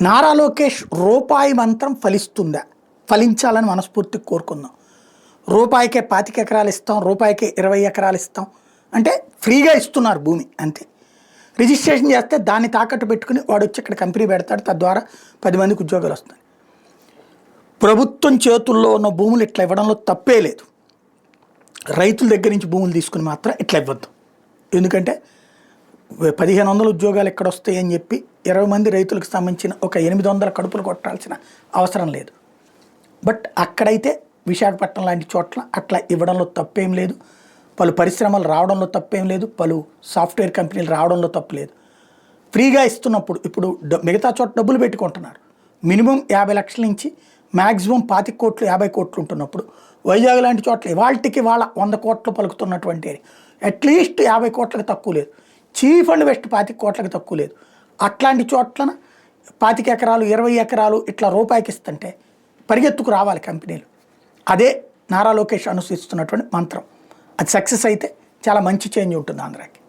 నారా లోకేష్ రూపాయి మంత్రం ఫలిస్తుందా? ఫలించాలని మనస్ఫూర్తిగా కోరుకుందాం. రూపాయికే 25 ఎకరాలు ఇస్తాం, రూపాయికే 20 ఎకరాలు ఇస్తాం అంటే ఫ్రీగా ఇస్తున్నారు భూమి అంతే. రిజిస్ట్రేషన్ చేస్తే దాన్ని తాకట్టు పెట్టుకుని వాడు వచ్చి ఇక్కడ కంపెనీ పెడతాడు, తద్వారా 10 మందికి ఉద్యోగాలు వస్తాయి. ప్రభుత్వం చేతుల్లో ఉన్న భూములు ఇట్లా ఇవ్వడంలో తప్పే లేదు. రైతుల దగ్గర నుంచి భూములు తీసుకుని మాత్రం ఇట్లా ఇవ్వద్దు. ఎందుకంటే 1500 ఉద్యోగాలు ఎక్కడ వస్తాయి అని చెప్పి 20 మంది రైతులకు సంబంధించిన ఒక 800 కడుపులు కొట్టాల్సిన అవసరం లేదు. బట్ అక్కడైతే విశాఖపట్నం లాంటి చోట్ల అట్లా ఇవ్వడంలో తప్పేం లేదు. పలు పరిశ్రమలు రావడంలో తప్పేం లేదు, పలు సాఫ్ట్వేర్ కంపెనీలు రావడంలో తప్పు లేదు. ఫ్రీగా ఇస్తున్నప్పుడు ఇప్పుడు మిగతా చోట డబ్బులు పెట్టుకుంటున్నారు. మినిమం 50 లక్షల నుంచి మ్యాక్సిమం 25 కోట్లు 50 కోట్లు ఉంటున్నప్పుడు వైజాగ్ లాంటి చోట్ల ఇవాళకి వాళ్ళ 100 కోట్లు పలుకుతున్నటువంటి అట్లీస్ట్ 50 కోట్లకు తక్కువ లేదు. చీఫ్ అండ్ బెస్ట్ 25 కోట్లకు తక్కువ లేదు. అట్లాంటి చోట్లన 25 ఎకరాలు 20 ఎకరాలు ఇట్లా రూపాయికి ఇస్తుంటే పరిగెత్తుకు రావాలి కంపెనీలు. అదే నారా లోకేష్ అనుసరిస్తున్నటువంటి మంత్రం. అది సక్సెస్ అయితే చాలా మంచి చేంజ్ ఉంటుంది ఆంధ్రాకి.